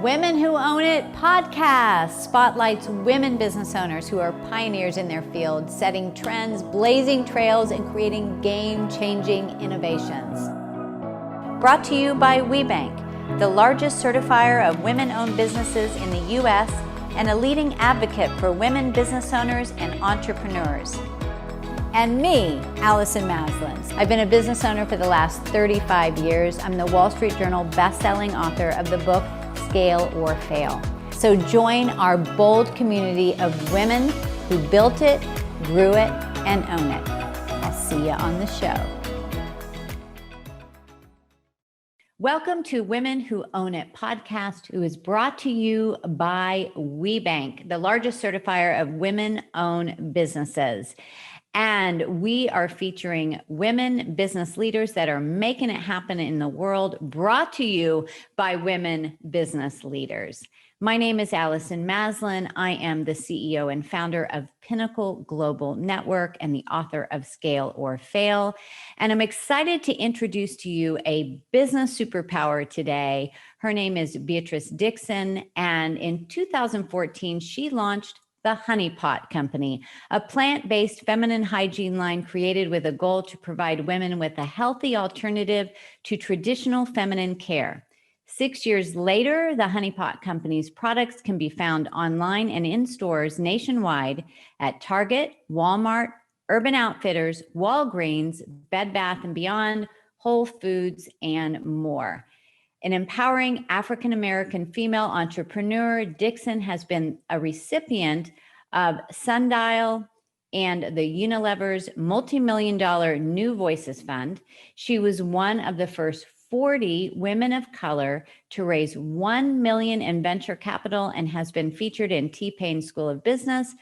Women Who Own It podcast spotlights women business owners who are pioneers in their field, setting trends, blazing trails, and creating game-changing innovations. Brought to you by WeBank, the largest certifier of women-owned businesses in the U.S. and a leading advocate for women business owners and entrepreneurs. And me, Allison Maslan. I've been a business owner for the last 35 years. I'm the Wall Street Journal best-selling author of the book, Scale or Fail. So join our bold community of women who built it, grew it, and own it. I'll see you on the show. Welcome to Women Who Own It podcast, who is brought to you by WeBank, the largest certifier of women-owned businesses. And we are featuring women business leaders that are making it happen in the world, brought to you by women business leaders. My name is Allison Maslan. I am the CEO and founder of Pinnacle Global Network and the author of Scale or Fail. And I'm excited to introduce to you a business superpower today. Her name is Beatrice Dixon. And in 2014, she launched the Honey Pot Company, a plant-based feminine hygiene line created with a goal to provide women with a healthy alternative to traditional feminine care. 6 years later, the Honey Pot Company's products can be found online and in stores nationwide at Target, Walmart, Urban Outfitters, Walgreens, Bed Bath & Beyond, Whole Foods, and more. An empowering African-American female entrepreneur, Dixon has been a recipient of Sundial and the Unilever's multi-million-dollar New Voices Fund. She was one of the first 40 women of color to raise $1 million in venture capital and has been featured in T-Pain School of Business,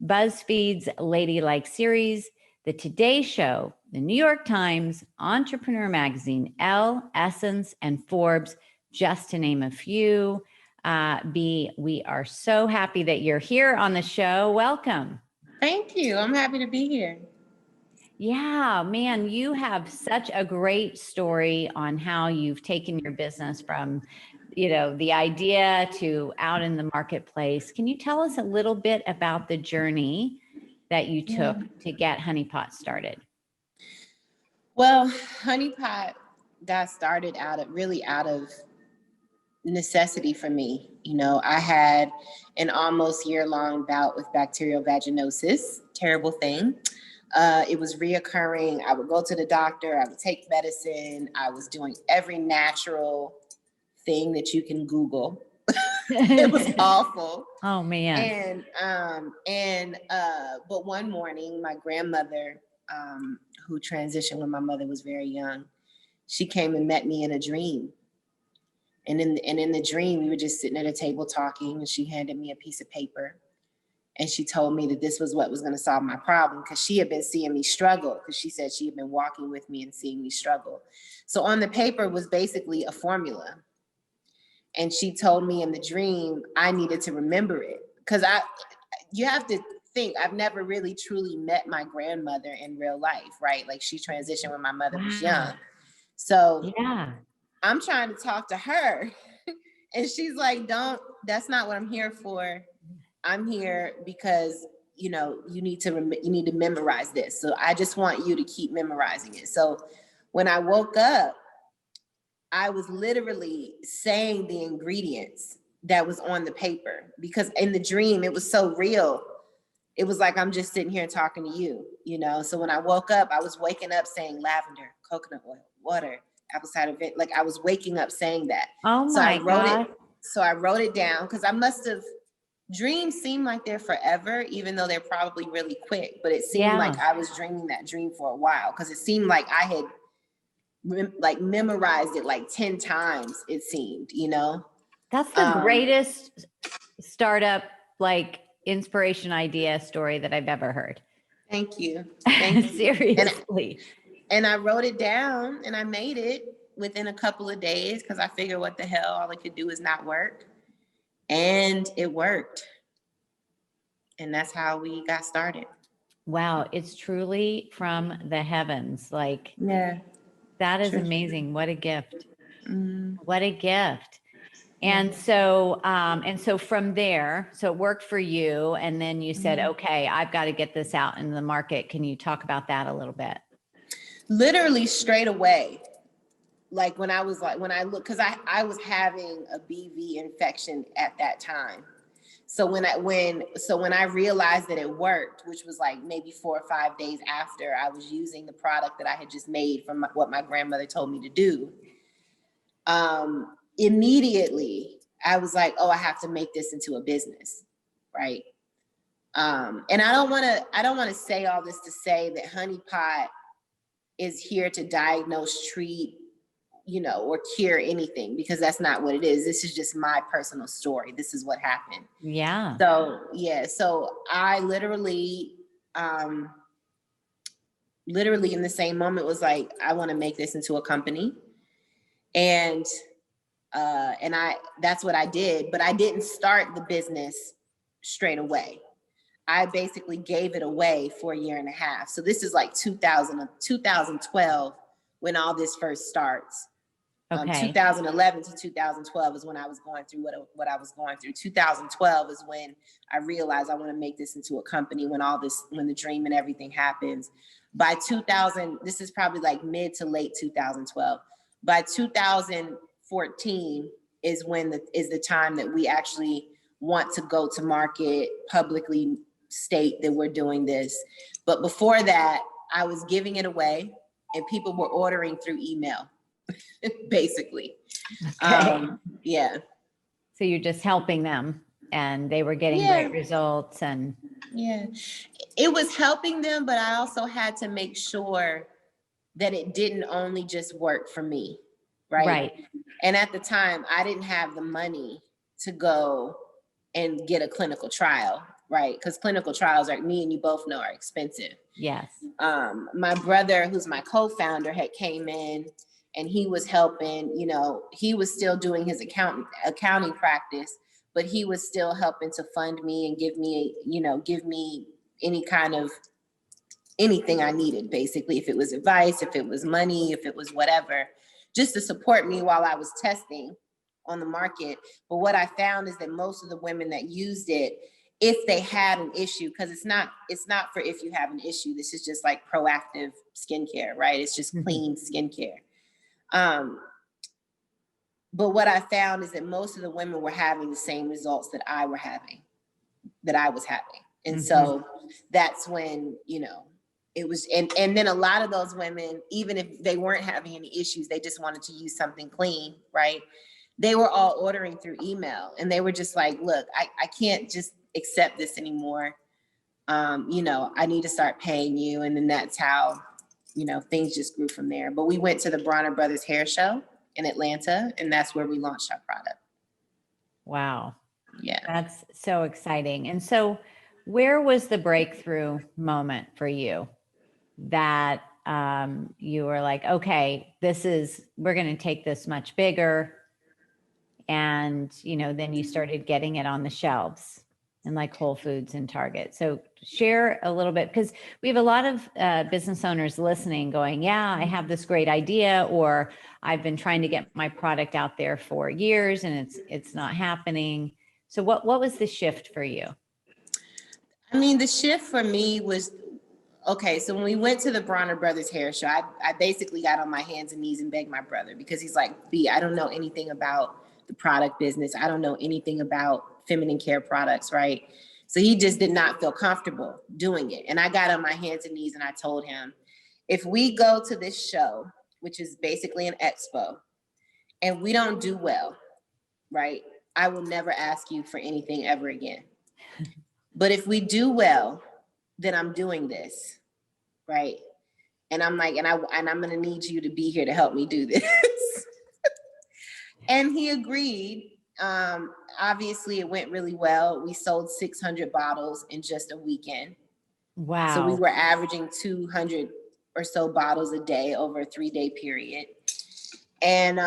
BuzzFeed's Ladylike series, The Today Show, the New York Times, Entrepreneur Magazine, Elle, Essence, and Forbes, just to name a few. B, we are so happy that you're here on the show. Welcome. Thank you. I'm happy to be here. Yeah, man, you have such a great story on how you've taken your business from, the idea to out in the marketplace. Can you tell us a little bit about the journey that you took to get Honey Pot started? Well, Honey Pot got started out of necessity for me. I had an almost year-long bout with bacterial vaginosis, terrible thing. It was reoccurring. I would go to the doctor, I would take medicine. I was doing every natural thing that you can Google. It was awful. Oh man. But one morning, my grandmother, who transitioned when my mother was very young, she came and met me in a dream. And in the dream, we were just sitting at a table talking, and she handed me a piece of paper. And she told me that this was what was going to solve my problem, because she had been seeing me struggle, because she said she had been walking with me and seeing me struggle. So on the paper was basically a formula. And she told me in the dream, I needed to remember it. Because you have to think, I've never really truly met my grandmother in real life, right? Like, she transitioned when my mother was young. So yeah, I'm trying to talk to her. And she's like, that's not what I'm here for. I'm here because, you need to memorize this. So I just want you to keep memorizing it. So when I woke up, I was literally saying the ingredients that was on the paper, because in the dream, it was so real. It was like, I'm just sitting here talking to you, So when I woke up, I was waking up saying lavender, coconut oil, water, apple cider vinegar. Like, I was waking up saying that. Oh my God. So I wrote it down, because dreams seem like they're forever, even though they're probably really quick. But it seemed like I was dreaming that dream for a while, because it seemed like I had memorized it like 10 times, it seemed, That's the greatest startup, inspiration idea story that I've ever heard. Thank you. Thank you. Seriously. And I wrote it down, and I made it within a couple of days, because I figured, what the hell, all I could do is not work. And it worked. And that's how we got started. Wow. It's truly from the heavens. Yeah. That is amazing. What a gift. What a gift. And so from there, so it worked for you. And then you said, okay, I've got to get this out in the market. Can you talk about that a little bit? Literally straight away. Like when I look, cause I was having a BV infection at that time. So when I realized that it worked, which was like maybe 4 or 5 days after I was using the product that I had just made from what my grandmother told me to do, immediately I was like, oh, I have to make this into a business, right? And I don't want to say all this to say that Honey Pot is here to diagnose, treat, or cure anything, because that's not what it is. This is just my personal story. This is what happened. Yeah. So, yeah. So I literally in the same moment was like, I want to make this into a company. And that's what I did, but I didn't start the business straight away. I basically gave it away for 1.5 years. So this is like 2012 when all this first starts. Okay. 2011 to 2012 is when I was going through what I was going through. 2012 is when I realized I want to make this into a company, when the dream and everything happens. By 2000, this is probably like mid to late 2012. By 2014 is the time that we actually want to go to market, publicly state that we're doing this. But before that, I was giving it away and people were ordering through email. Basically. Okay. Yeah. So you're just helping them and they were getting great results. And yeah, it was helping them, but I also had to make sure that it didn't only just work for me. Right. And at the time I didn't have the money to go and get a clinical trial. Right. Because clinical trials, like me and you both know, are expensive. Yes. My brother, who's my co-founder, had came in and he was helping, he was still doing his accounting practice, but he was still helping to fund me and give me any kind of anything I needed, basically, if it was advice, if it was money, if it was whatever, just to support me while I was testing on the market. But what I found is that most of the women that used it, if they had an issue, because it's not for if you have an issue, this is just like proactive skincare, right? It's just clean skincare. But what I found is that most of the women were having the same results that I was having. And so that's when, it was, and then a lot of those women, even if they weren't having any issues, they just wanted to use something clean, right? They were all ordering through email and they were just like, look, I can't just accept this anymore. I need to start paying you. And then that's how, things just grew from there. But we went to the Bronner Brothers Hair Show in Atlanta, and that's where we launched our product. Wow. Yeah. That's so exciting. And so where was the breakthrough moment for you that you were like, okay, we're going to take this much bigger. And, then you started getting it on the shelves in like Whole Foods and Target. So share a little bit, because we have a lot of business owners listening going, yeah, I have this great idea, or I've been trying to get my product out there for years and it's not happening. So what was the shift for you? I mean, the shift for me was, okay, so when we went to the Bronner Brothers Hair Show, I basically got on my hands and knees and begged my brother, because he's like, B, I don't know anything about the product business. I don't know anything about feminine care products, right? So he just did not feel comfortable doing it. And I got on my hands and knees and I told him, if we go to this show, which is basically an expo, and we don't do well, right, I will never ask you for anything ever again. But if we do well, then I'm doing this, right? And I'm like, and I'm gonna need you to be here to help me do this. And he agreed. Obviously it went really well. We sold 600 bottles in just a weekend. Wow. So we were averaging 200 or so bottles a day over a 3-day period. And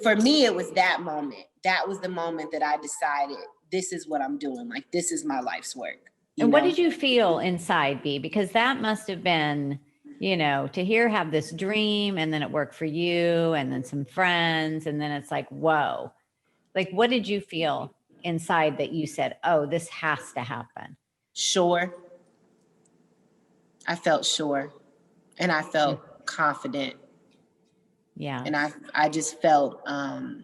for me, it was that moment. That was the moment that I decided, this is what I'm doing. Like, this is my life's work. And what did you feel inside, B? Because that must have been to have this dream and then it worked for you and then some friends. And then it's like, whoa, like, what did you feel inside that you said, oh, this has to happen? Sure. I felt sure, and I felt confident. Yeah. And I just felt, I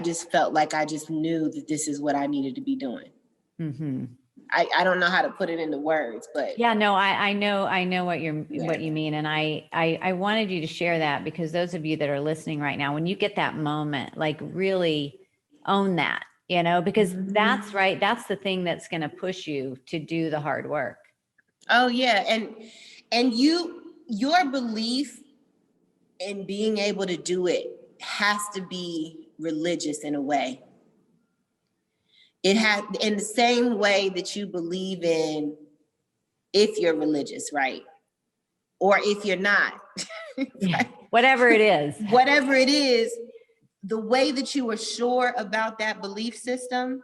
just felt like I just knew that this is what I needed to be doing. Mm-hmm. I don't know how to put it into words, but yeah, no, I know what you mean. And I wanted you to share that, because those of you that are listening right now, when you get that moment, like, really own that, because that's right. That's the thing that's going to push you to do the hard work. Oh yeah. And your belief in being able to do it has to be religious in a way. It has, in the same way that you believe in, if you're religious, right? Or if you're not. Right? Whatever it is. Whatever it is, the way that you are sure about that belief system,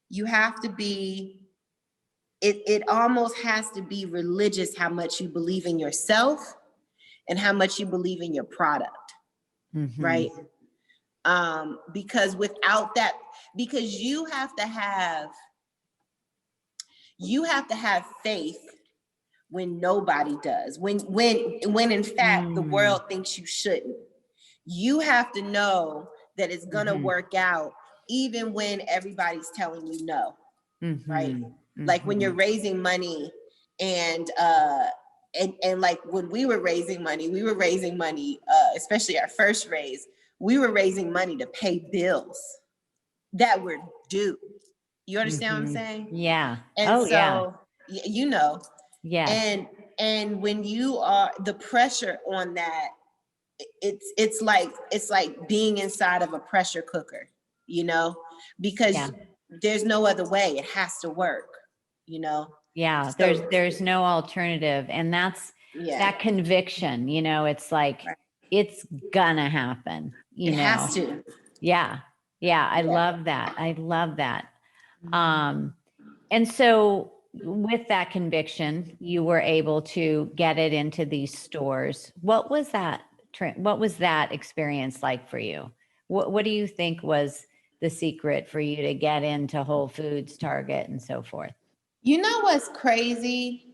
you have to be, it almost has to be religious, how much you believe in yourself and how much you believe in your product, right? Because without that, because you have to have faith when nobody does, when in fact the world thinks you shouldn't. You have to know that it's gonna work out even when everybody's telling you no, right? Like when you're raising money and like when we were raising money, especially our first raise, we were raising money to pay bills that were due. You understand what I'm saying? Yeah. And so, Yes. And when you are, the pressure on that, it's like being inside of a pressure cooker, because there's no other way. It has to work, Yeah, So- there's no alternative. And that's that conviction, it's like, it's gonna happen, It has to. Yeah. Yeah. I love that. I love that. And so with that conviction, you were able to get it into these stores. What was that experience like for you? What do you think was the secret for you to get into Whole Foods, Target, and so forth? You know what's crazy?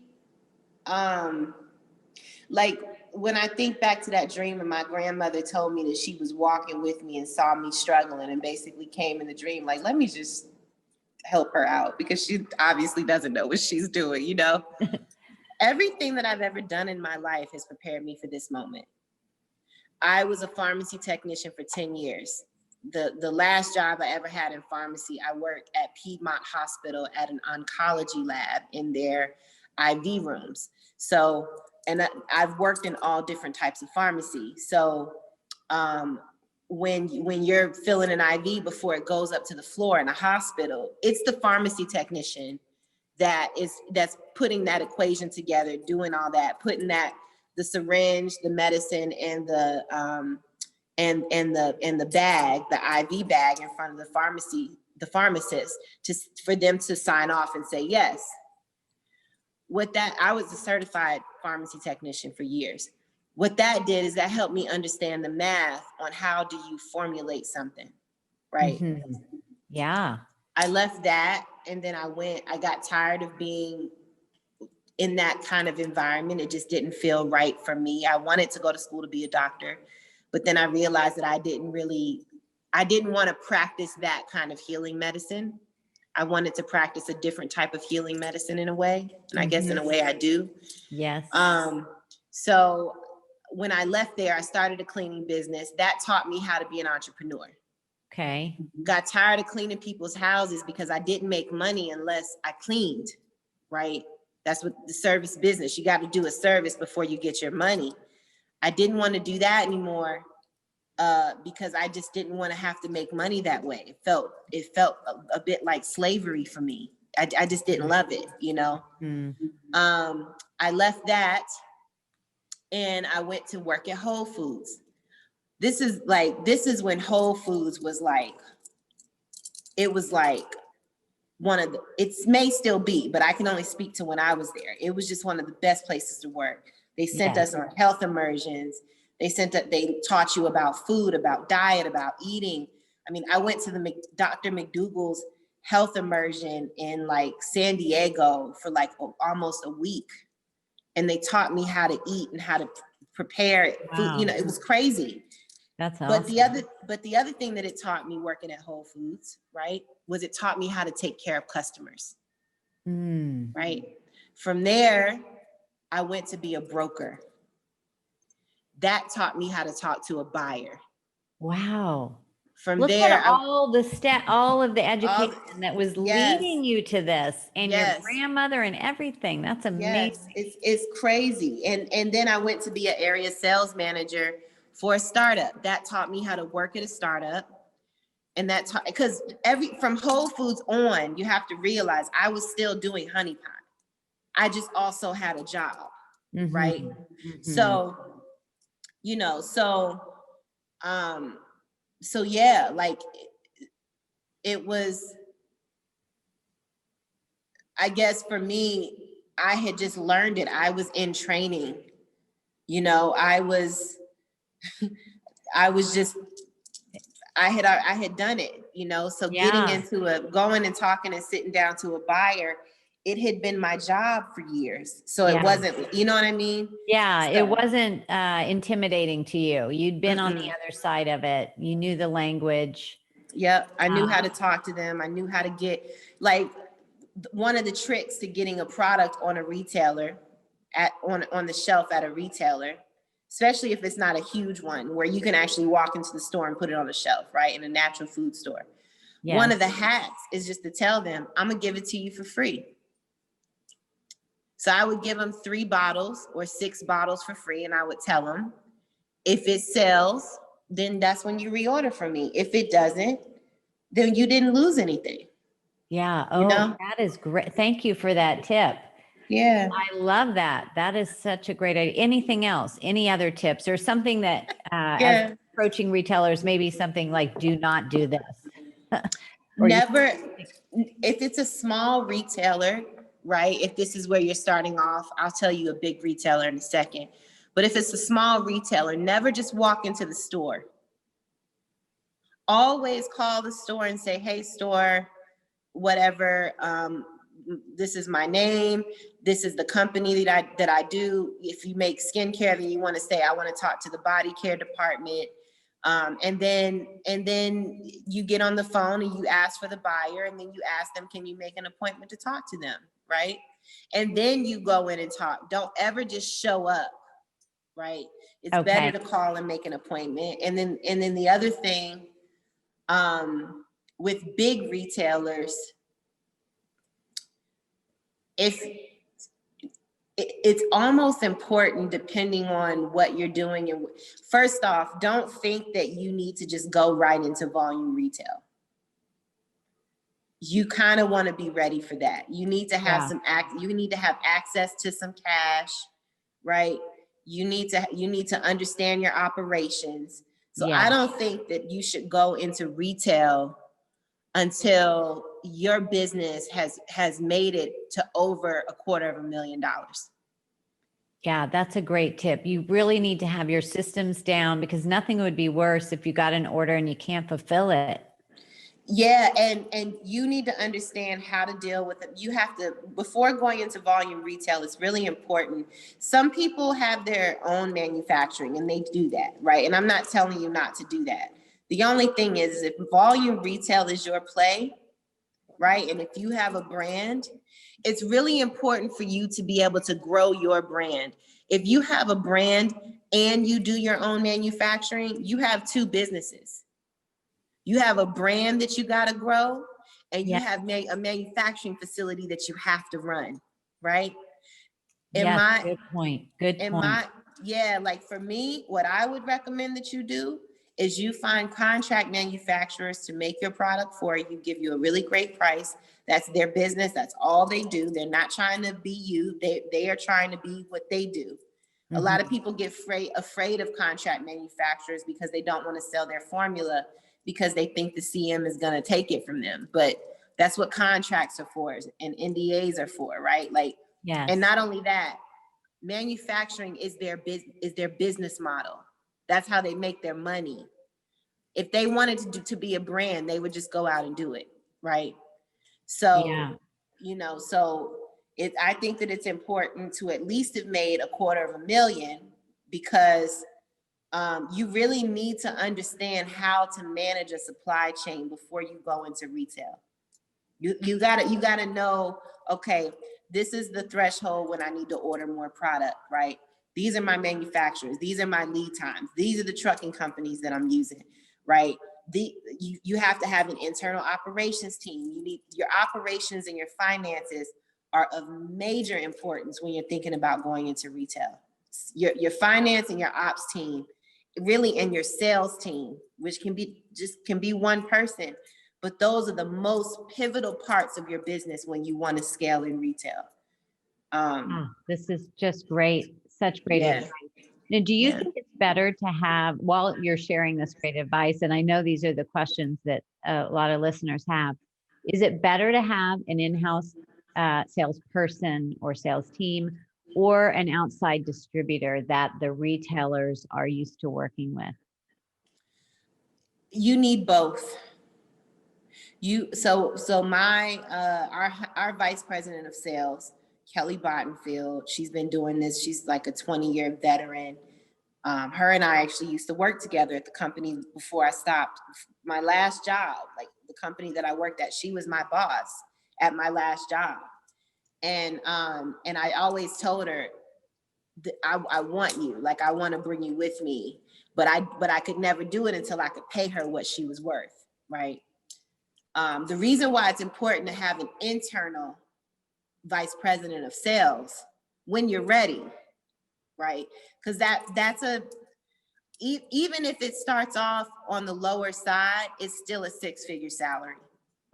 Like when I think back to that dream, and my grandmother told me that she was walking with me and saw me struggling and basically came in the dream, like, let me just help her out, because she obviously doesn't know what she's doing, Everything that I've ever done in my life has prepared me for this moment. I was a pharmacy technician for 10 years. The last job I ever had in pharmacy, I worked at Piedmont Hospital at an oncology lab in their IV rooms. So, and I've worked in all different types of pharmacy. So when you're filling an IV before it goes up to the floor in a hospital, it's the pharmacy technician that's putting that equation together, doing all that, putting the syringe, the medicine, and the bag, the IV bag, in front of the pharmacist, for them to sign off and say yes. I was a certified pharmacy technician for years. What that did is that helped me understand the math on how do you formulate something, right? Yeah. I left that, and then I got tired of being in that kind of environment. It just didn't feel right for me. I wanted to go to school to be a doctor, but then I realized that I didn't want to practice that kind of healing medicine. I wanted to practice a different type of healing medicine in a way. And I guess in a way I do. Yes. So when I left there, I started a cleaning business. That taught me how to be an entrepreneur. Okay. Got tired of cleaning people's houses because I didn't make money unless I cleaned, right? That's what the service business, you got to do a service before you get your money. I didn't want to do that anymore because I just didn't want to have to make money that way. It felt a bit like slavery for me. I just didn't love it, I left that and I went to work at Whole Foods. This is when Whole Foods was like, it was like it may still be, but I can only speak to when I was there. It was just one of the best places to work. They sent us on health immersions. They taught you about food, about diet, about eating. I mean, I went to the Dr. McDougall's health immersion in like San Diego for like almost a week. And they taught me how to eat and how to prepare food. You know, it was crazy. That's awesome. But the other thing that it taught me working at Whole Foods, right, was it taught me how to take care of customers. Right. From there, I went to be a broker. That taught me how to talk to a buyer. Wow. From Look there, at all of the education that was leading you to this, and your grandmother and everything. That's amazing. Yes, it's crazy. And then I went to be an area sales manager for a startup. That taught me how to work at a startup. And that because from Whole Foods on, you have to realize I was still doing honey pot. I just also had a job, right? So, you know, so yeah, like it was, I guess for me, I had just learned it. I was in training, you know, I had done it, you know, so getting into going and talking and sitting down to a buyer, it had been my job for years. So it wasn't, you know what I mean? Yeah, so, it wasn't intimidating to you. You'd been on the other side of it. You knew the language. Yep, I knew how to talk to them. I knew how to get, like, one of the tricks to getting a product on a retailer, on the shelf at a retailer, especially if it's not a huge one where you can actually walk into the store and put it on the shelf, right? In a natural food store. Yes. One of the hacks is just to tell them, I'm gonna give it to you for free. So I would give them 3 bottles or 6 bottles for free. And I would tell them, if it sells, then that's when you reorder from me. If it doesn't, then you didn't lose anything. Yeah. Oh, you know? That is great. Thank you for that tip. Yeah. I love that. That is such a great idea. Anything else? Any other tips or something that as approaching retailers, maybe something like, do not do this? Never, if it's a small retailer, right? If this is where you're starting off, I'll tell you a big retailer in a second. But if it's a small retailer, never just walk into the store. Always call the store and say, hey, store, whatever, this is my name. This is the company that I do. If you make skincare, then you want to say, I want to talk to the body care department. And then you get on the phone and you ask for the buyer, and then you ask them, can you make an appointment to talk to them, right? And then you go in and talk. Don't ever just show up, right? It's better to call and make an appointment. And then the other thing, with big retailers, it's almost important, depending on what you're doing. And first off, don't think that you need to just go right into volume retail. You kind of want to be ready for that. You need to have you need to have access to some cash, right? You need to understand your operations. So I don't think that you should go into retail until your business has made it to over $250,000. Yeah, that's a great tip. You really need to have your systems down, because nothing would be worse if you got an order and you can't fulfill it. Yeah, and you need to understand how to deal with it. You have to, before going into volume retail, it's really important. Some people have their own manufacturing and they do that, right? And I'm not telling you not to do that. The only thing is, if volume retail is your play, right? And if you have a brand, it's really important for you to be able to grow your brand. If you have a brand and you do your own manufacturing, you have 2 businesses. You have a brand that you got to grow, and you have a manufacturing facility that you have to run, right? Good point. Good point. Like for me, what I would recommend that you do is you find contract manufacturers to make your product for you, give you a really great price. That's their business. That's all they do. They're not trying to be you. They are trying to be what they do. Mm-hmm. A lot of people get afraid of contract manufacturers because they don't want to sell their formula, because they think the CM is going to take it from them. But That's what contracts are for and NDAs are for, right? Like, yes. And not only that, manufacturing is their business model. That's how they make their money. If they wanted to be a brand, they would just go out and do it, right? So, yeah. I think that it's important to at least have made $250,000 because you really need to understand how to manage a supply chain before you go into retail. You gotta know, okay, this is the threshold when I need to order more product, right? These are my manufacturers. These are my lead times. These are the trucking companies that I'm using, right? You have to have an internal operations team. You need your operations and your finances are of major importance when you're thinking about going into retail. Your finance and your ops team, really, and your sales team, which can be one person, but those are the most pivotal parts of your business when you want to scale in retail. This is just great. Such great Yeah. advice. Now, do you think it's better to have, while you're sharing this great advice, and I know these are the questions that a lot of listeners have, is it better to have an in-house salesperson or sales team or an outside distributor that the retailers are used to working with? You need both. Our vice president of sales, Kelly Bottenfield, she's been doing this. She's like a 20-year veteran. Her and I actually used to work together at the company before I stopped my last job, like the company that I worked at. She was my boss at my last job. And I always told her, I want you, like, I want to bring you with me, but I could never do it until I could pay her what she was worth, right? The reason why it's important to have an internal vice president of sales when you're ready, right? Because even if it starts off on the lower side, it's still a 6-figure salary,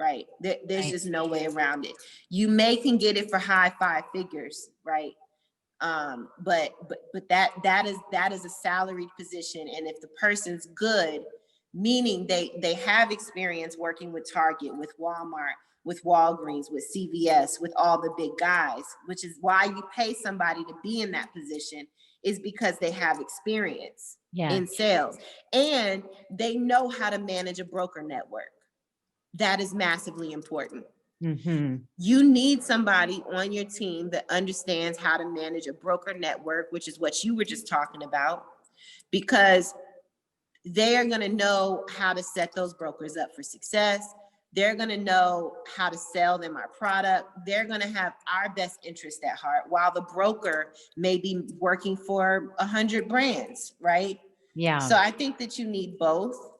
right? There's just no way around it. You can get it for high 5 figures, right? But that is a salaried position, and if the person's good, meaning they have experience working with Target, with Walmart, with Walgreens, with CVS, with all the big guys, which is why you pay somebody to be in that position, is because they have experience in sales and they know how to manage a broker network. That is massively important. Mm-hmm. You need somebody on your team that understands how to manage a broker network, which is what you were just talking about, because they are going to know how to set those brokers up for success. They're going to know how to sell them our product. They're going to have our best interest at heart, while the broker may be working for 100 brands, right? Yeah. So I think that you need both.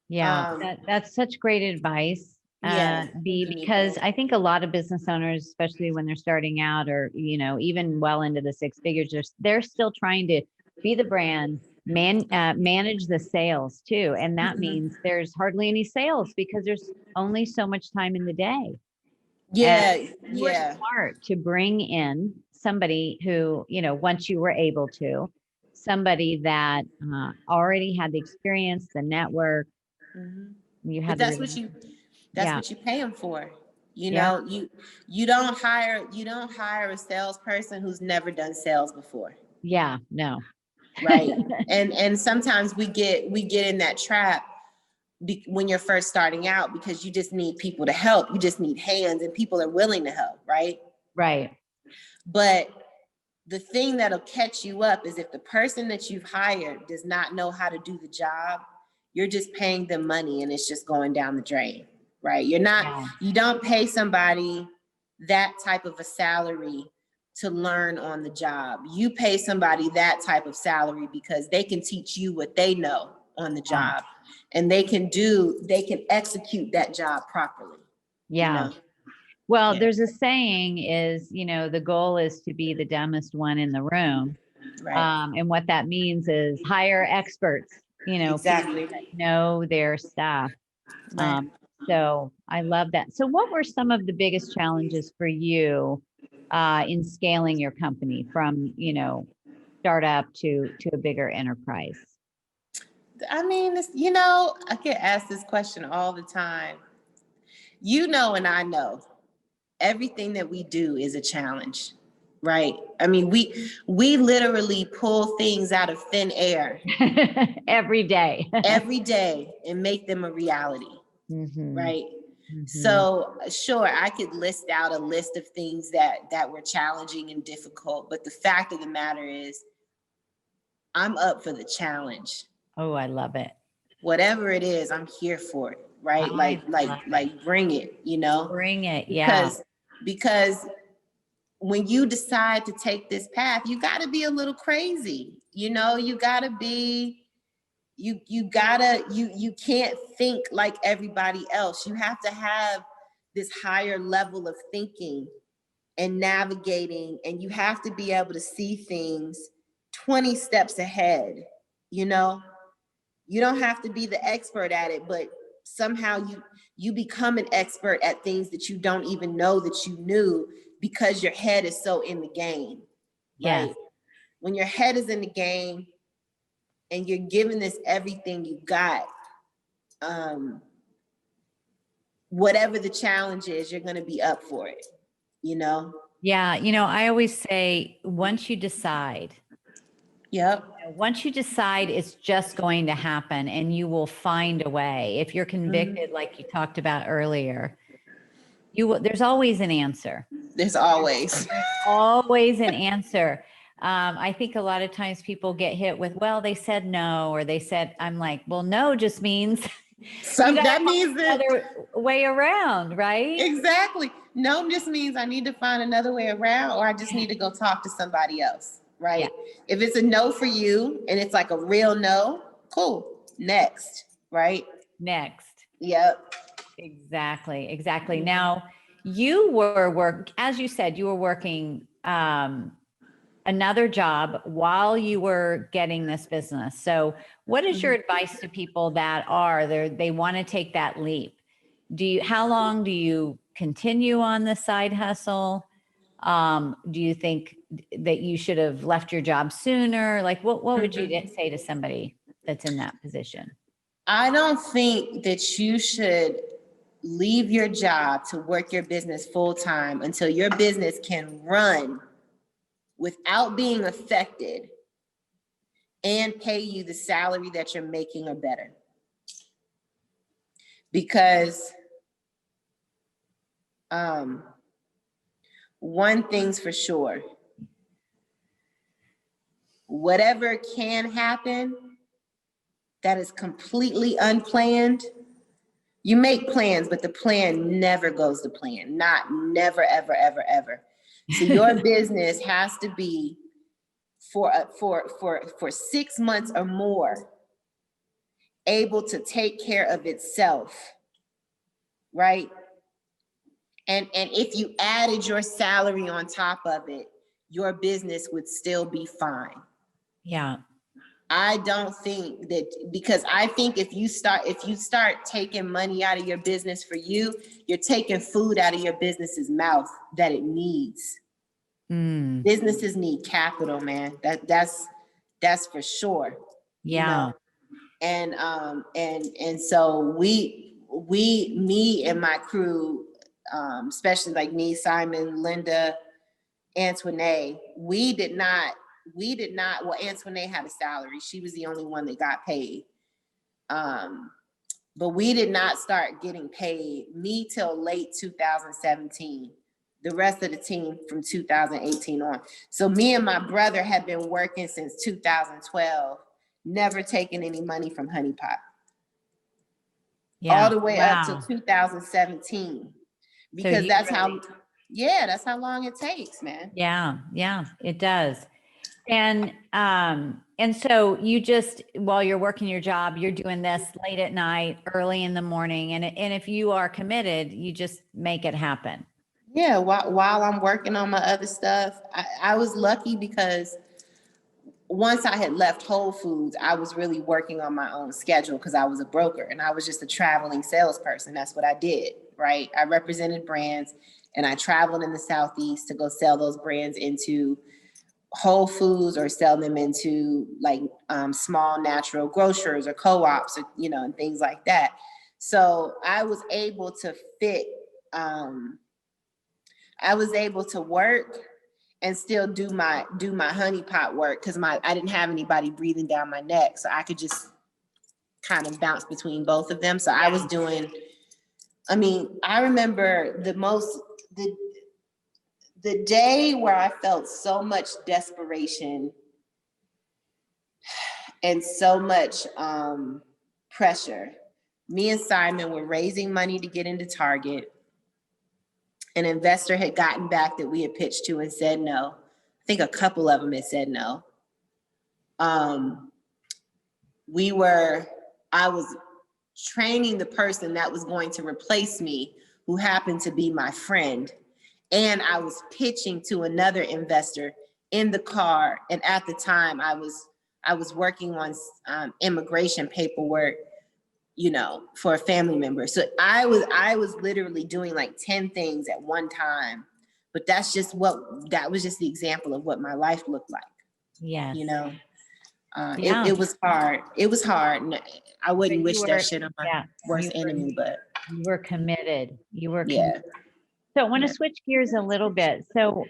Yeah, that's such great advice. Because I think a lot of business owners, especially when they're starting out, or even well into the 6 figures, they're still trying to be the brand, manage the sales too, and that means there's hardly any sales because there's only so much time in the day. Smart to bring in somebody who, once you were able to, somebody that already had the experience, the network. You had, but that's what you pay them for. You don't hire a salesperson who's never done sales before. Yeah, no. Right. and sometimes we get in that trap when you're first starting out, because you just need people to help. You just need hands, and people are willing to help, right? Right. But the thing that'll catch you up is if the person that you've hired does not know how to do the job, you're just paying them money and it's just going down the drain, right? You don't pay somebody that type of a salary to learn on the job. You pay somebody that type of salary because they can teach you what they know on the job, and they can execute that job properly. Yeah. Well, there's a saying is, the goal is to be the dumbest one in the room. Right. And what that means is hire experts, Exactly. people that know their stuff. Right. So I love that. So what were some of the biggest challenges for you in scaling your company from, startup to a bigger enterprise? I mean, I get asked this question all the time. you know, and I know everything that we do is a challenge, right? I mean, we literally pull things out of thin air every day. every day and make them a reality, right? So sure, I could list out a list of things that were challenging and difficult, but the fact of the matter is, I'm up for the challenge. Oh, I love it. Whatever it is, I'm here for it, right? Like bring it, you know? Bring it, yeah. Because when you decide to take this path, you got to be a little crazy, you know? You got to be, you can't think like everybody else. You have to have this higher level of thinking and navigating, and you have to be able to see things 20 steps ahead, you know? You don't have to be the expert at it, but somehow you become an expert at things that you don't even know that you knew, because your head is so in the game. Yes. Right? When your head is in the game and you're giving this everything you got, whatever the challenge is, you're going to be up for it, you know? Yeah. You know, I always say, once you decide, Yep. once you decide, it's just going to happen, and you will find a way. If you're convicted, like you talked about earlier, there's always an answer. There's always Always an answer. I think a lot of times people get hit with, well, they said no, or they said, I'm like, well, no just means that means another way around, right? Exactly. No just means I need to find another way around, or I just need to go talk to somebody else, right? Yeah. If it's a no for you and it's like a real no, cool. Next, right? Next. Yep. Exactly. Now, you were as you said, you were working another job while you were getting this business. So what is your advice to people that they want to take that leap? How long do you continue on the side hustle? Do you think that you should have left your job sooner? Like what would you say to somebody that's in that position? I don't think that you should leave your job to work your business full time until your business can run without being affected and pay you the salary that you're making or better. Because one thing's for sure, whatever can happen that is completely unplanned, you make plans, but the plan never goes to plan. Never, ever, ever, ever. So your business has to be for 6 months or more able to take care of itself, right? And if you added your salary on top of it, your business would still be fine. Yeah. I don't think that, because I think if you start taking money out of your business for you, you're taking food out of your business's mouth that it needs. Businesses need capital, man. That's for sure. Yeah. You know? And so me and my crew, especially like me, Simon, Linda, Antoinette, we did not, well, Antoinette had a salary. She was the only one that got paid. But we did not start getting paid, me, till late 2017. The rest of the team from 2018 on. So me and my brother have been working since 2012, never taking any money from Honey Pot. Yeah. All the way up to 2017. Because so that's how long it takes, man. Yeah, it does. And so you just, while you're working your job, you're doing this late at night, early in the morning. And if you are committed, you just make it happen. Yeah, while I'm working on my other stuff, I was lucky because once I had left Whole Foods, I was really working on my own schedule because I was a broker and I was just a traveling salesperson. That's what I did, right? I represented brands and I traveled in the Southeast to go sell those brands into Whole Foods or sell them into like small natural grocers or co-ops, or, and things like that. So I was able to fit, I was able to work and still do my honeypot work because I didn't have anybody breathing down my neck. So I could just kind of bounce between both of them. So I was doing, I mean, I remember the day where I felt so much desperation and so much pressure. Me and Simon were raising money to get into Target. An investor had gotten back that we had pitched to and said no. I think a couple of them had said no. I was training the person that was going to replace me, who happened to be my friend. And I was pitching to another investor in the car. And at the time I was working on immigration paperwork, you know, for a family member. So I was literally doing like 10 things at one time, but that was just the example of what my life looked like. Yes. You know, it was hard. It was hard. And I wouldn't wish that shit on my worst enemy, but you were committed. You were yeah. committed. So I want to switch gears a little bit. So,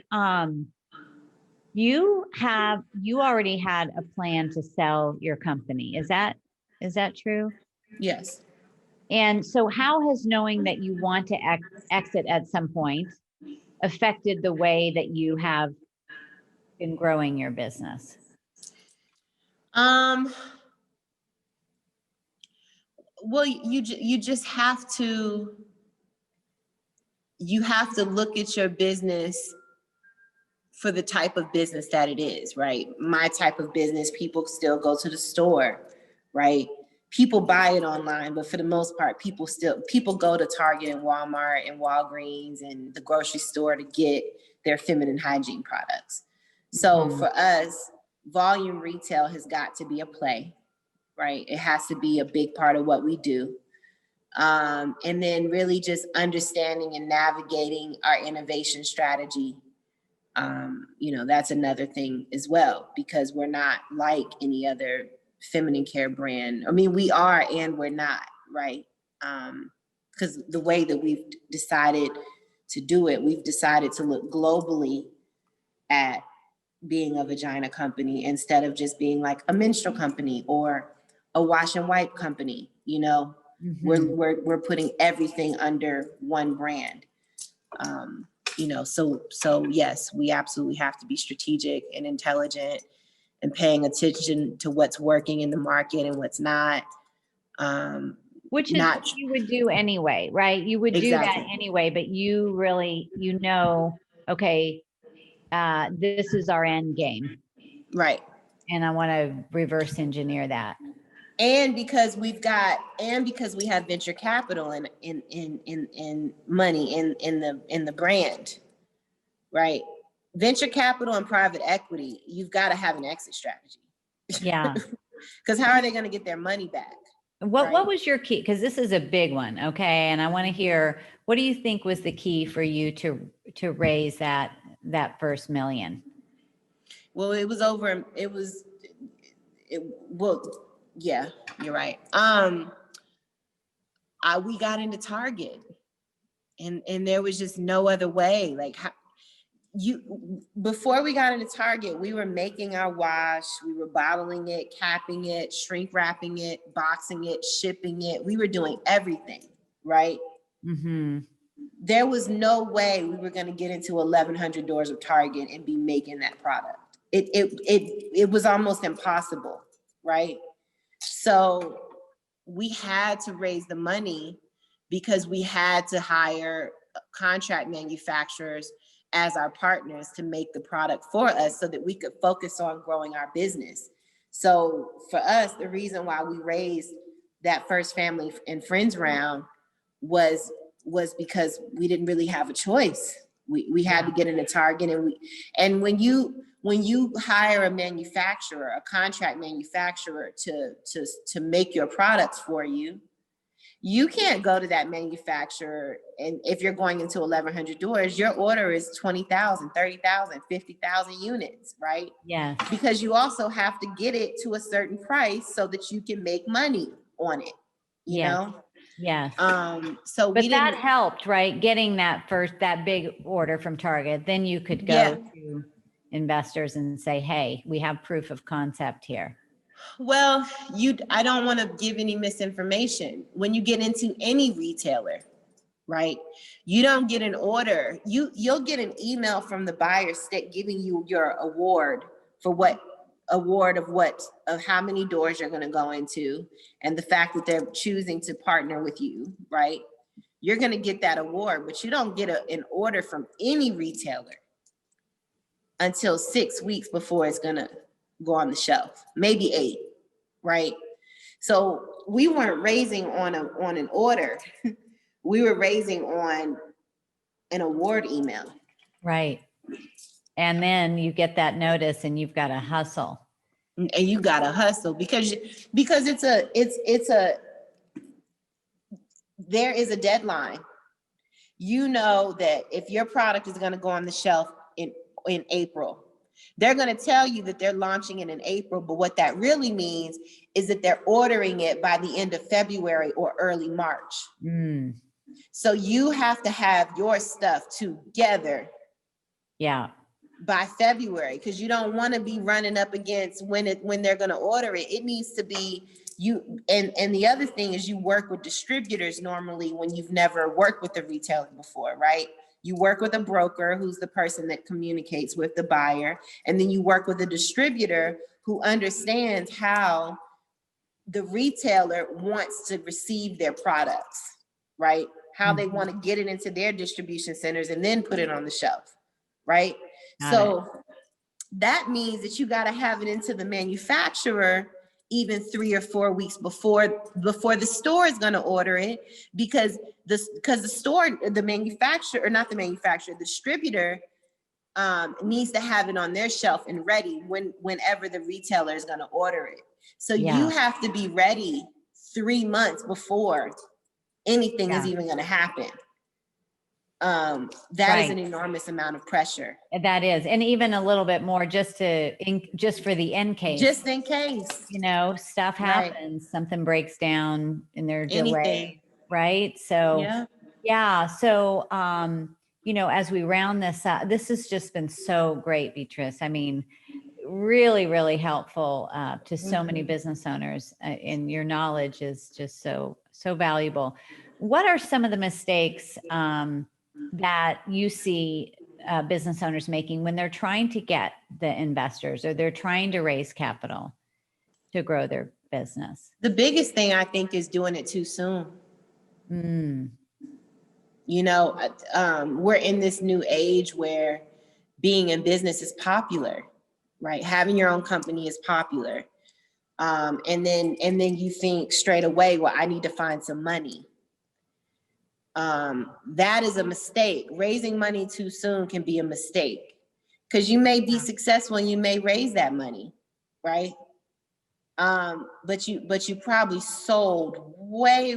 you already had a plan to sell your company. Is that true? Yes. And so how has knowing that you want to exit at some point affected the way that you have been growing your business? Well, you just have to, look at your business for the type of business that it is, right? My type of business, people still go to the store, right? People buy it online, but for the most part, people go to Target and Walmart and Walgreens and the grocery store to get their feminine hygiene products. So for us, volume retail has got to be a play, right? It has to be a big part of what we do. And then really just understanding and navigating our innovation strategy. You know, that's another thing as well, because we're not like any other feminine care brand. I mean, we are and we're not, right? Because the way that we've decided to do it, we've decided to look globally at being a vagina company instead of just being like a menstrual company or a wash and wipe company. You know, we're putting everything under one brand. You know, so yes, we absolutely have to be strategic and intelligent and paying attention to what's working in the market and what's not. Which is what you would do anyway, right? You would do that anyway, but you really, you know, okay, this is our end game. Right. And I want to reverse engineer that. And because we have venture capital in money in the brand, right? Venture capital and private equity, you've got to have an exit strategy. Yeah. Because how are they going to get their money back? What was your key? Because this is a big one, okay? And I want to hear, what do you think was the key for you to raise that first $1 million? Well, yeah, you're right. We got into Target, and there was just no other way. Like, before we got into Target, we were making our wash, we were bottling it, capping it, shrink wrapping it, boxing it, shipping it. We were doing everything, right? Mm-hmm. There was no way we were going to get into 1,100 doors of Target and be making that product. It was almost impossible, right? So we had to raise the money because we had to hire contract manufacturers as our partners to make the product for us so that we could focus on growing our business. So for us, the reason why we raised that first family and friends round was because we didn't really have a choice. We had to get into Target, and when you hire a manufacturer, a contract manufacturer to make your products for you, you can't go to that manufacturer, and if you're going into 1,100 doors, your order is 20,000, 30,000, 50,000 units, right? Yeah. Because you also have to get it to a certain price so that you can make money on it, you know? Yes. So But we that didn't, helped, right? Getting that big order from Target. Then you could go yeah. to investors and say, hey, we have proof of concept here. Well, I don't want to give any misinformation. When you get into any retailer, right? You don't get an order. You'll get an email from the buyer state giving you your award for of how many doors you're going to go into, and the fact that they're choosing to partner with you, right? You're going to get that award, but you don't get an order from any retailer until 6 weeks before it's going to go on the shelf, maybe 8, right? So we weren't raising on an order. We were raising on an award email. Right. And then you get that notice and you've got to hustle. And you got to hustle because there is a deadline. You know that if your product is going to go on the shelf in April, they're going to tell you that they're launching it in April, but what that really means is that they're ordering it by the end of February or early March. Mm. So you have to have your stuff together. Yeah. By February, because you don't want to be running up against when they're going to order it. It needs to be you. And the other thing is, you work with distributors normally when you've never worked with a retailer before, right? You work with a broker who's the person that communicates with the buyer, and then you work with a distributor who understands how the retailer wants to receive their products, right? How they want to get it into their distribution centers and then put it on the shelf, right? So that means that you got to have it into the manufacturer even 3 or 4 weeks before the store is going to order it, because the store, the manufacturer, or not the manufacturer, the distributor needs to have it on their shelf and ready whenever the retailer is going to order it. So you have to be ready 3 months before anything is even going to happen. That is an enormous amount of pressure. That is, and even a little bit more just for the end case. Just in case. You know, stuff happens, something breaks down and they're delayed, right? So, So, you know, as we round this up, this has just been so great, Beatrice. I mean, really, really helpful to so many business owners, and your knowledge is just so valuable. What are some of the mistakes that you see business owners making when they're trying to get the investors, or they're trying to raise capital to grow their business? The biggest thing, I think, is doing it too soon. You know, we're in this new age where being in business is popular, right? Having your own company is popular. And then you think straight away, well, I need to find some money. That is a mistake. Raising money too soon can be a mistake, because you may be successful and you may raise that money, right? But you probably sold way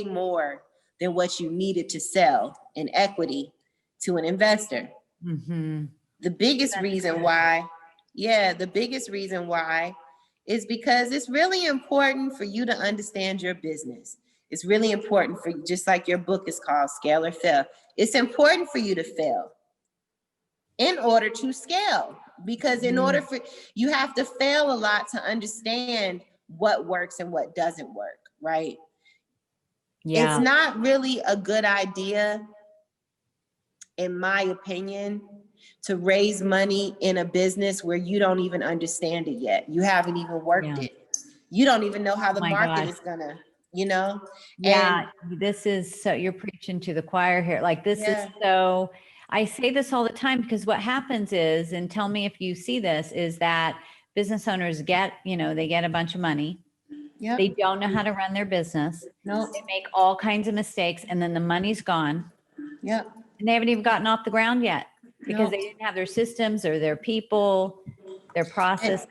more than what you needed to sell in equity to an investor. The biggest reason why is because it's really important for you to understand your business. It's really important for you, just like your book is called Scale or Fail. It's important for you to fail in order to scale, because you have to fail a lot to understand what works and what doesn't work, right? It's not really a good idea, in my opinion, to raise money in a business where you don't even understand it yet. You haven't even worked it. You don't even know how the market is gonna, you know? This is so, you're preaching to the choir here. Like, this is so, I say this all the time, because what happens is, and tell me if you see this, is that business owners get, they get a bunch of money. They don't know how to run their business. They make all kinds of mistakes, and then the money's gone. And they haven't even gotten off the ground yet, because they didn't have their systems or their people, their processes.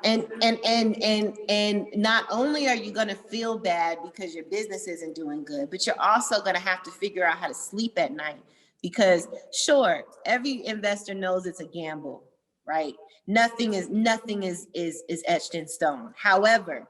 And not only are you going to feel bad because your business isn't doing good, but you're also going to have to figure out how to sleep at night, because sure, every investor knows it's a gamble, right? Nothing is etched in stone. However,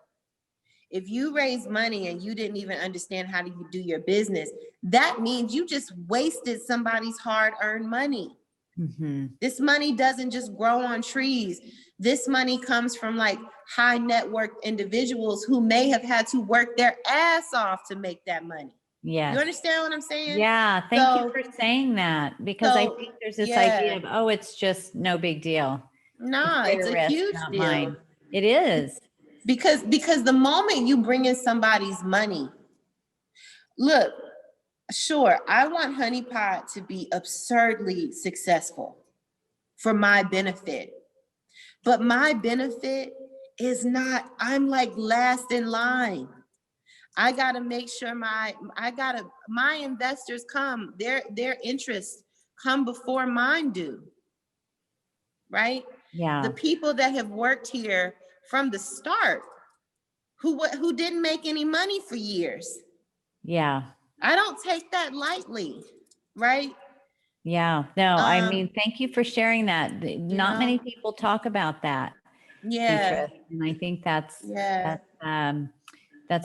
If you raise money and you didn't even understand how to do your business, that means you just wasted somebody's hard-earned money. Mm-hmm. This money doesn't just grow on trees. This money comes from like high net worth individuals who may have had to work their ass off to make that money. Yes. You understand what I'm saying? Yeah. Thank you for saying that, because I think there's this idea of, oh, it's just no big deal. Nah, it's a risk, huge not deal. mine. It is. Because the moment you bring in somebody's money, look, sure, I want Honey Pot to be absurdly successful for my benefit. But my benefit is not, I'm like last in line. I gotta make sure my investors come, their interests come before mine do. Right? Yeah. The people that have worked here from the start, who didn't make any money for years. Yeah. I don't take that lightly, right? Yeah. No, I mean, thank you for sharing that. Not many people talk about that. Yeah. And I think that's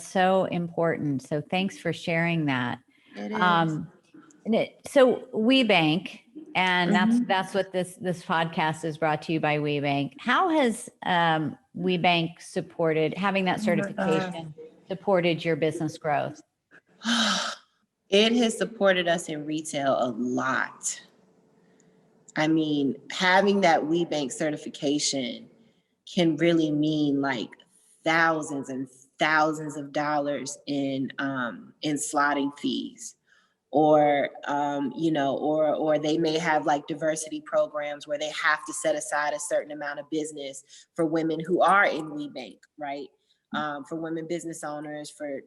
so important. So thanks for sharing that. It is. So WeBank, and that's what this podcast is brought to you by WeBank. How has WeBank supported, having that certification, supported your business growth? It has supported us in retail a lot. I mean, having that WeBank certification can really mean like thousands and thousands of dollars in slotting fees, or or they may have like diversity programs where they have to set aside a certain amount of business for women who are in WeBank, right? For women business owners, for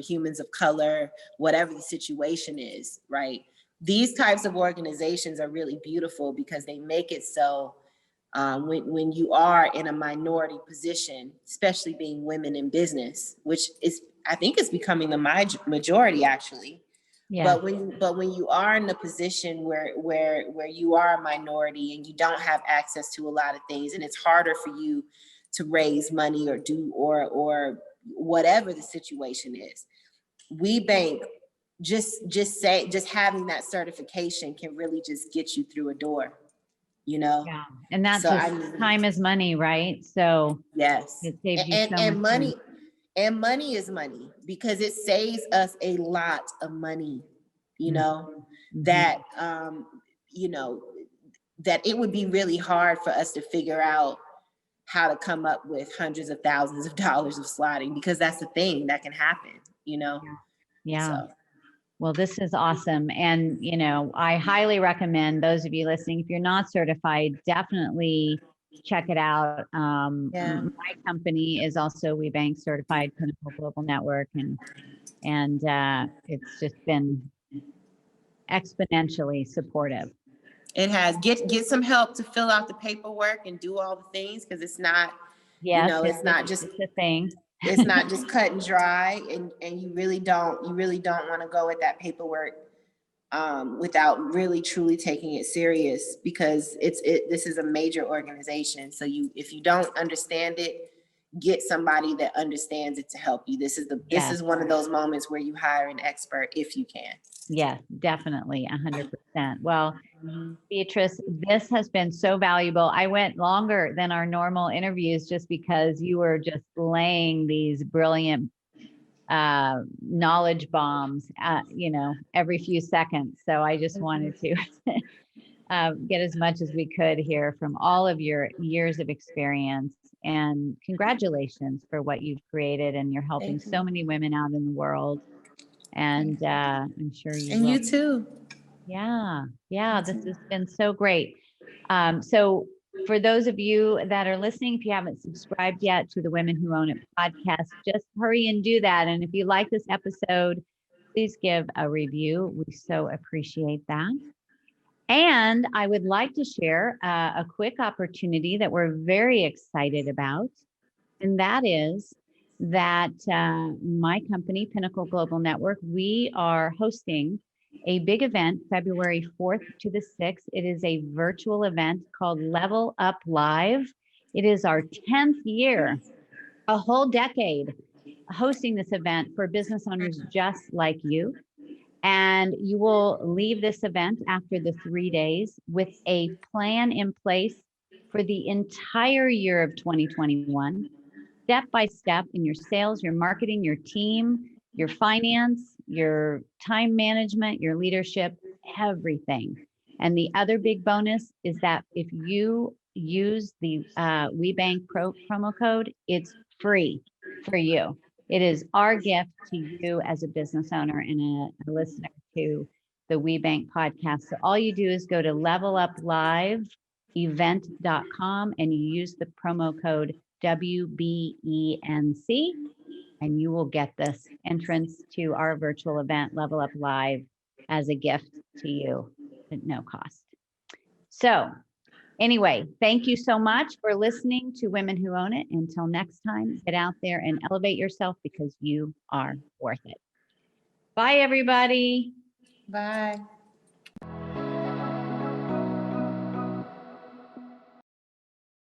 humans of color, whatever the situation is, right? These types of organizations are really beautiful because they make it so when you are in a minority position, especially being women in business, which is, I think, is becoming the majority actually. Yeah. But when you are in a position where you are a minority and you don't have access to a lot of things, and it's harder for you to raise money or do or whatever the situation is, WeBank just having that certification can really just get you through a door. Yeah. And that's time is money, right? So yes, it saves you so much money. And money is money because it saves us a lot of money, that that it would be really hard for us to figure out how to come up with hundreds of thousands of dollars of slotting, because that's the thing that can happen, Yeah. So. Well, this is awesome. And, I highly recommend those of you listening, if you're not certified, definitely check it out. My company is also WeBank certified, Pinnacle Global Network. And it's just been exponentially supportive. It has. Get some help to fill out the paperwork and do all the things, because it's not, it's not just a thing. It's not just cut and dry, and you really don't want to go at that paperwork without really truly taking it serious, because this is a major organization. So if you don't understand it, get somebody that understands it to help you. This is one of those moments where you hire an expert if you can. Yes, definitely 100%. Well, Beatrice, this has been so valuable. I went longer than our normal interviews just because you were just laying these brilliant knowledge bombs, every few seconds. So I just wanted to get as much as we could here from all of your years of experience. And congratulations for what you've created, and you're helping so many women out in the world. And I'm sure you will. You too. Yeah. This has been so great. So for those of you that are listening, if you haven't subscribed yet to the Women Who Own It podcast, just hurry and do that. And if you like this episode, please give a review. We so appreciate that. And I would like to share a quick opportunity that we're very excited about. And that is that my company, Pinnacle Global Network, we are hosting a big event February 4th to the 6th. It is a virtual event called Level Up Live. It is our 10th year a whole decade hosting this event for business owners just like you. And you will leave this event after the 3 days with a plan in place for the entire year of 2021, step by step in your sales, your marketing, your team, your finance, your time management, your leadership, everything. And the other big bonus is that if you use the WeBank promo code, it's free for you. It is our gift to you as a business owner and a listener to the WeBank podcast. So all you do is go to levelupliveevent.com and you use the promo code WBENC, and you will get this entrance to our virtual event, Level Up Live, as a gift to you at no cost. So anyway, thank you so much for listening to Women Who Own It. Until next time, get out there and elevate yourself because you are worth it. Bye, everybody. Bye.